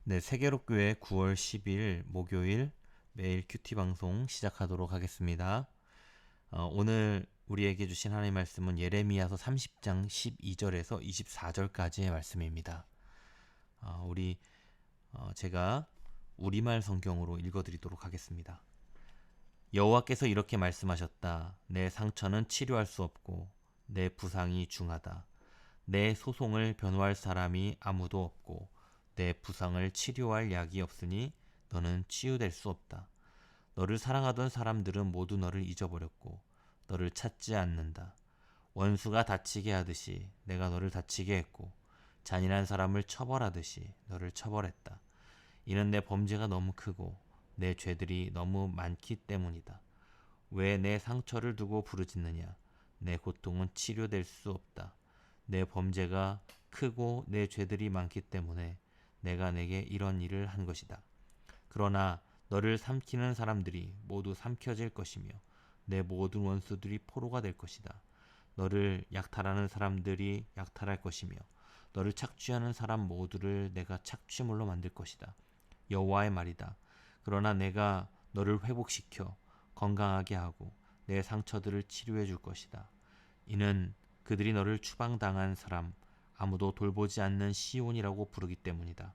네, 세계로교회 9월 10일 목요일 매일 큐티 방송 시작하도록 하겠습니다. 오늘 우리에게 주신 하나님의 말씀은 예레미야서 30장 12절에서 24절까지의 말씀입니다. 제가 우리말 성경으로 읽어드리도록 하겠습니다. 여호와께서 이렇게 말씀하셨다. 내 상처는 치료할 수 없고 내 부상이 중하다. 내 소송을 변호할 사람이 아무도 없고 내 부상을 치료할 약이 없으니 너는 치유될 수 없다. 너를 사랑하던 사람들은 모두 너를 잊어버렸고 너를 찾지 않는다. 원수가 다치게 하듯이 내가 너를 다치게 했고 잔인한 사람을 처벌하듯이 너를 처벌했다. 이는 내 범죄가 너무 크고 내 죄들이 너무 많기 때문이다. 왜 내 상처를 두고 부르짖느냐? 내 고통은 치료될 수 없다. 내 범죄가 크고 내 죄들이 많기 때문에 내가 내게 이런 일을 한 것이다. 그러나 너를 삼키는 사람들이 모두 삼켜질 것이며 내 모든 원수들이 포로가 될 것이다. 너를 약탈하는 사람들이 약탈할 것이며 너를 착취하는 사람 모두를 내가 착취물로 만들 것이다. 여호와의 말이다. 그러나 내가 너를 회복시켜 건강하게 하고 내 상처들을 치료해 줄 것이다. 이는 그들이 너를 추방당한 사람, 아무도 돌보지 않는 시온이라고 부르기 때문이다.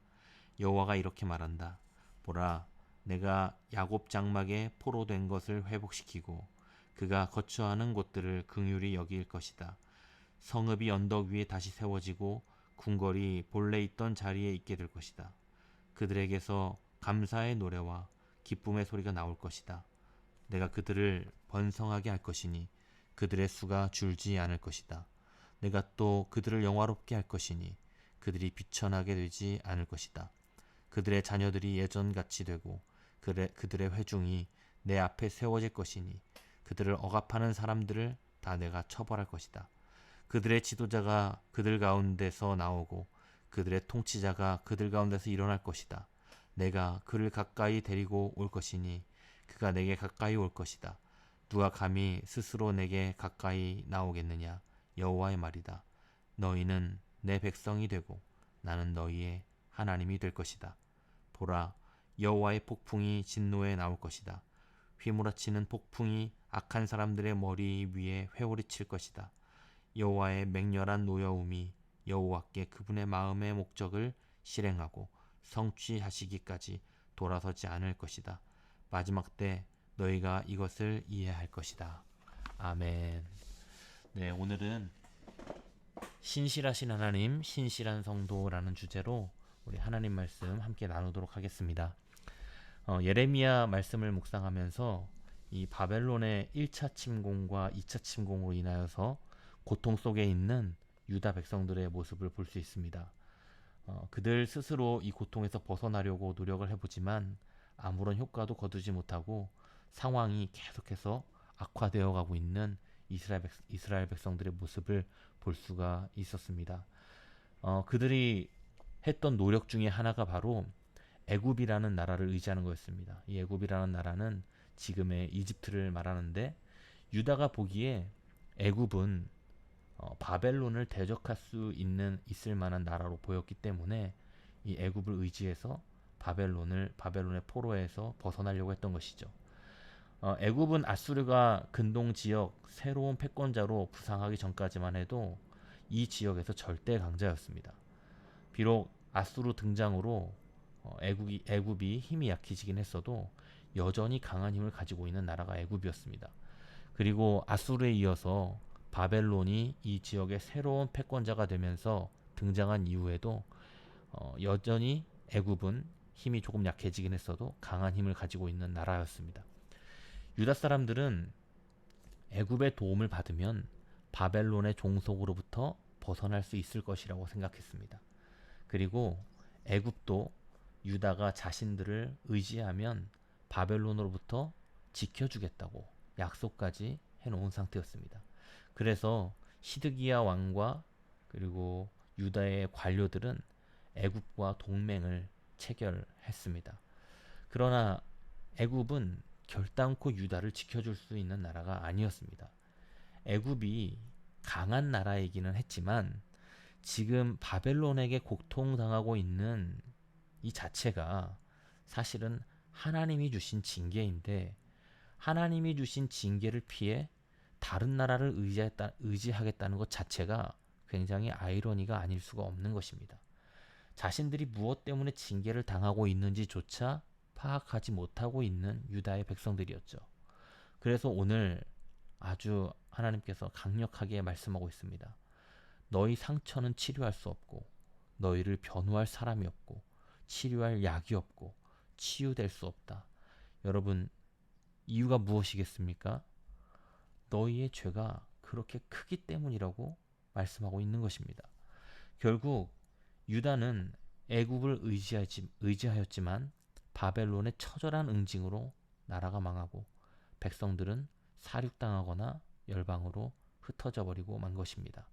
여호와가 이렇게 말한다. 보라, 내가 야곱 장막에 포로된 것을 회복시키고 그가 거처하는 곳들을 긍휼히 여길 것이다. 성읍이 언덕 위에 다시 세워지고 궁궐이 본래 있던 자리에 있게 될 것이다. 그들에게서 감사의 노래와 기쁨의 소리가 나올 것이다. 내가 그들을 번성하게 할 것이니 그들의 수가 줄지 않을 것이다. 내가 또 그들을 영화롭게 할 것이니 그들이 비천하게 되지 않을 것이다. 그들의 자녀들이 예전같이 되고 그들의 회중이 내 앞에 세워질 것이니 그들을 억압하는 사람들을 다 내가 처벌할 것이다. 그들의 지도자가 그들 가운데서 나오고 그들의 통치자가 그들 가운데서 일어날 것이다. 내가 그를 가까이 데리고 올 것이니 그가 내게 가까이 올 것이다. 누가 감히 스스로 내게 가까이 나오겠느냐? 여호와의 말이다. 너희는 내 백성이 되고 나는 너희의 하나님이 될 것이다. 보라, 여호와의 폭풍이 진노에 나올 것이다. 휘몰아치는 폭풍이 악한 사람들의 머리 위에 회오리칠 것이다. 여호와의 맹렬한 노여움이 여호와께 그분의 마음의 목적을 실행하고 성취하시기까지 돌아서지 않을 것이다. 마지막 때 너희가 이것을 이해할 것이다. 아멘. 네, 오늘은 신실하신 하나님, 신실한 성도라는 주제로 우리 하나님 말씀 함께 나누도록 하겠습니다. 예레미야 말씀을 묵상하면서 이 바벨론의 1차 침공과 2차 침공으로 인하여서 고통 속에 있는 유다 백성들의 모습을 볼 수 있습니다. 그들 스스로 이 고통에서 벗어나려고 노력을 해보지만 아무런 효과도 거두지 못하고 상황이 계속해서 악화되어 가고 있는 이스라엘 백성들의 모습을 볼 수가 있었습니다. 그들이 했던 노력 중에 하나가 바로 애굽이라는 나라를 의지하는 거였습니다. 이 애굽이라는 나라는 지금의 이집트를 말하는데 유다가 보기에 애굽은 바벨론을 대적할 수 있을 만한 나라로 보였기 때문에 이 애굽을 의지해서 바벨론의 포로에서 벗어나려고 했던 것이죠. 애굽은 아수르가 근동 지역 새로운 패권자로 부상하기 전까지만 해도 이 지역에서 절대 강자였습니다. 비록 아수르 등장으로 애굽이 힘이 약해지긴 했어도 여전히 강한 힘을 가지고 있는 나라가 애굽이었습니다. 그리고 아수르에 이어서 바벨론이 이 지역의 새로운 패권자가 되면서 등장한 이후에도 여전히 애굽은 힘이 조금 약해지긴 했어도 강한 힘을 가지고 있는 나라였습니다. 유다 사람들은 애굽의 도움을 받으면 바벨론의 종속으로부터 벗어날 수 있을 것이라고 생각했습니다. 그리고 애굽도 유다가 자신들을 의지하면 바벨론으로부터 지켜주겠다고 약속까지 해놓은 상태였습니다. 그래서 시드기야 왕과 그리고 유다의 관료들은 애굽과 동맹을 체결했습니다. 그러나 애굽은 결단코 유다를 지켜줄 수 있는 나라가 아니었습니다. 애굽이 강한 나라이기는 했지만 지금 바벨론에게 고통당하고 있는 이 자체가 사실은 하나님이 주신 징계인데, 하나님이 주신 징계를 피해 다른 나라를 의지하겠다는 것 자체가 굉장히 아이러니가 아닐 수가 없는 것입니다. 자신들이 무엇 때문에 징계를 당하고 있는지조차 파악하지 못하고 있는 유다의 백성들이었죠. 그래서 오늘 아주 하나님께서 강력하게 말씀하고 있습니다. 너희 상처는 치료할 수 없고, 너희를 변호할 사람이 없고, 치료할 약이 없고, 치유될 수 없다. 여러분, 이유가 무엇이겠습니까? 너희의 죄가 그렇게 크기 때문이라고 말씀하고 있는 것입니다. 결국 유다는 애굽을 의지하였지만 바벨론의 처절한 응징으로 나라가 망하고 백성들은 사륙당하거나 열방으로 흩어져 버리고 만 것입니다.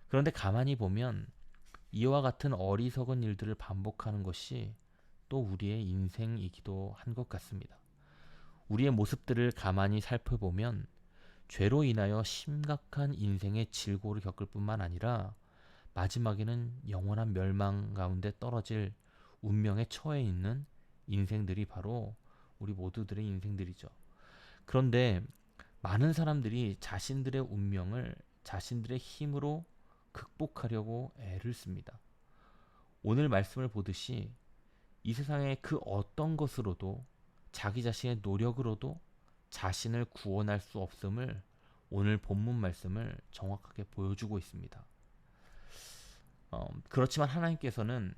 그런데 가만히 보면 이와 같은 어리석은 일들을 반복하는 것이 또 우리의 인생이기도 한 것 같습니다. 우리의 모습들을 가만히 살펴보면 죄로 인하여 심각한 인생의 질고를 겪을 뿐만 아니라 마지막에는 영원한 멸망 가운데 떨어질 운명에 처해 있는 인생들이 바로 우리 모두들의 인생들이죠. 그런데 많은 사람들이 자신들의 운명을 자신들의 힘으로 극복하려고 애를 씁니다. 오늘 말씀을 보듯이 이 세상의 그 어떤 것으로도 자기 자신의 노력으로도 자신을 구원할 수 없음을 오늘 본문 말씀을 정확하게 보여주고 있습니다. 그렇지만 하나님께서는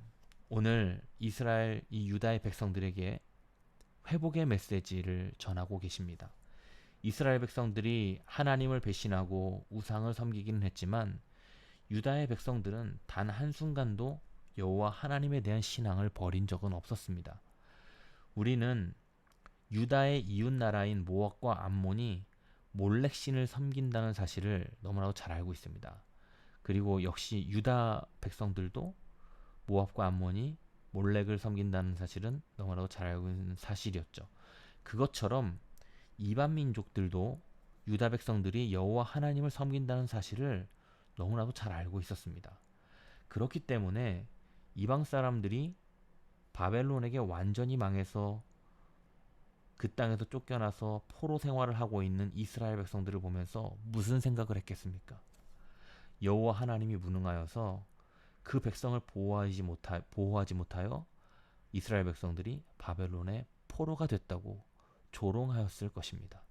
오늘 이스라엘 이 유다의 백성들에게 회복의 메시지를 전하고 계십니다. 이스라엘 백성들이 하나님을 배신하고 우상을 섬기기는 했지만 유다의 백성들은 단 한순간도 여호와 하나님에 대한 신앙을 버린 적은 없었습니다. 우리는 유다의 이웃 나라인 모압과 암몬이 몰렉신을 섬긴다는 사실을 너무나도 잘 알고 있습니다. 그리고 역시 유다 백성들도 모압과 암몬이 몰렉을 섬긴다는 사실은 너무나도 잘 알고 있는 사실이었죠. 그것처럼 이방 민족들도 유다 백성들이 여호와 하나님을 섬긴다는 사실을 너무나도 잘 알고 있었습니다. 그렇기 때문에 이방 사람들이 바벨론에게 완전히 망해서 그 땅에서 쫓겨나서 포로 생활을 하고 있는 이스라엘 백성들을 보면서 무슨 생각을 했겠습니까? 여호와 하나님이 무능하여서 그 백성을 보호하지 못하여 이스라엘 백성들이 바벨론의 포로가 됐다고 조롱하였을 것입니다.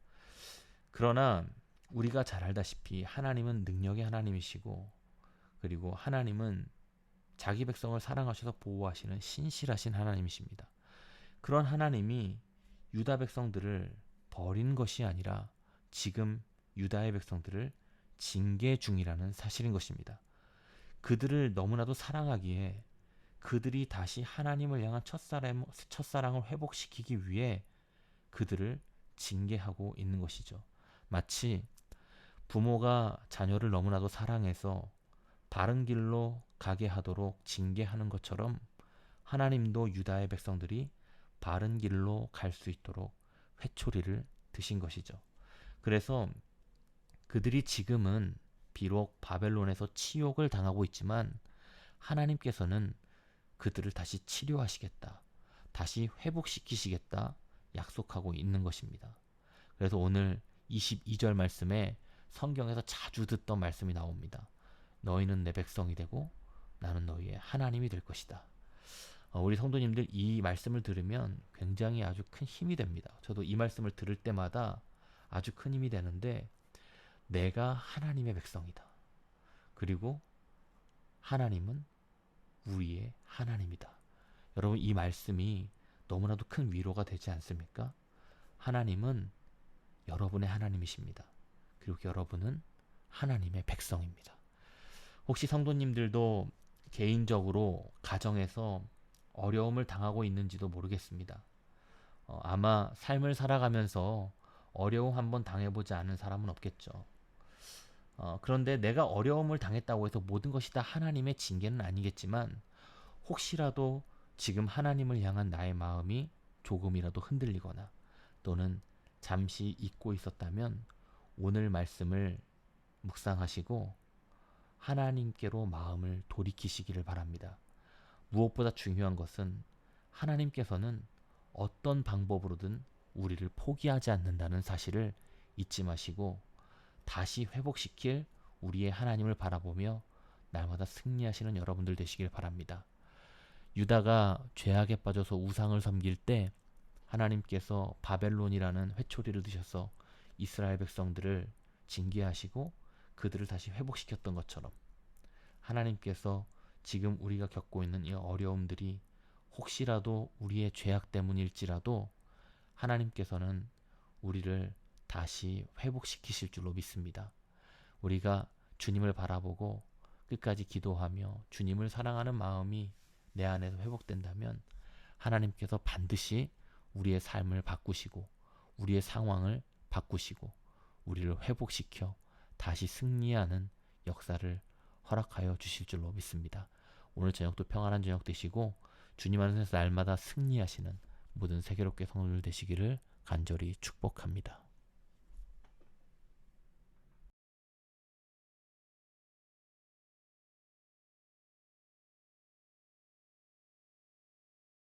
그러나 우리가 잘 알다시피 하나님은 능력의 하나님이시고, 그리고 하나님은 자기 백성을 사랑하셔서 보호하시는 신실하신 하나님이십니다. 그런 하나님이 유다 백성들을 버린 것이 아니라 지금 유다의 백성들을 징계 중이라는 사실인 것입니다. 그들을 너무나도 사랑하기에 그들이 다시 하나님을 향한 첫사랑을 회복시키기 위해 그들을 징계하고 있는 것이죠. 마치 부모가 자녀를 너무나도 사랑해서 바른 길로 가게 하도록 징계하는 것처럼 하나님도 유다의 백성들이 바른 길로 갈 수 있도록 회초리를 드신 것이죠. 그래서 그들이 지금은 비록 바벨론에서 치욕을 당하고 있지만 하나님께서는 그들을 다시 치료하시겠다, 다시 회복시키시겠다 약속하고 있는 것입니다. 그래서 오늘 22절 말씀에 성경에서 자주 듣던 말씀이 나옵니다. 너희는 내 백성이 되고 나는 너희의 하나님이 될 것이다. 우리 성도님들 이 말씀을 들으면 굉장히 아주 큰 힘이 됩니다. 저도 이 말씀을 들을 때마다 아주 큰 힘이 되는데, 내가 하나님의 백성이다. 그리고 하나님은 우리의 하나님이다. 여러분, 이 말씀이 너무나도 큰 위로가 되지 않습니까? 하나님은 여러분의 하나님이십니다. 그리고 여러분은 하나님의 백성입니다. 혹시 성도님들도 개인적으로 가정에서 어려움을 당하고 있는지도 모르겠습니다. 아마 삶을 살아가면서 어려움 한번 당해보지 않은 사람은 없겠죠. 그런데 내가 어려움을 당했다고 해서 모든 것이 다 하나님의 징계는 아니겠지만, 혹시라도 지금 하나님을 향한 나의 마음이 조금이라도 흔들리거나 또는 잠시 잊고 있었다면 오늘 말씀을 묵상하시고 하나님께로 마음을 돌이키시기를 바랍니다. 무엇보다 중요한 것은 하나님께서는 어떤 방법으로든 우리를 포기하지 않는다는 사실을 잊지 마시고 다시 회복시킬 우리의 하나님을 바라보며 날마다 승리하시는 여러분들 되시길 바랍니다. 유다가 죄악에 빠져서 우상을 섬길 때 하나님께서 바벨론이라는 회초리를 드셔서 이스라엘 백성들을 징계하시고 그들을 다시 회복시켰던 것처럼 하나님께서 지금 우리가 겪고 있는 이 어려움들이 혹시라도 우리의 죄악 때문일지라도 하나님께서는 우리를 다시 회복시키실 줄로 믿습니다. 우리가 주님을 바라보고 끝까지 기도하며 주님을 사랑하는 마음이 내 안에서 회복된다면 하나님께서 반드시 우리의 삶을 바꾸시고 우리의 상황을 바꾸시고 우리를 회복시켜 다시 승리하는 역사를 허락하여 주실 줄로 믿습니다. 오늘 저녁도 평안한 저녁 되시고 주님 안에서 날마다 승리하시는 모든 세계롭게 성도들 되시기를 간절히 축복합니다.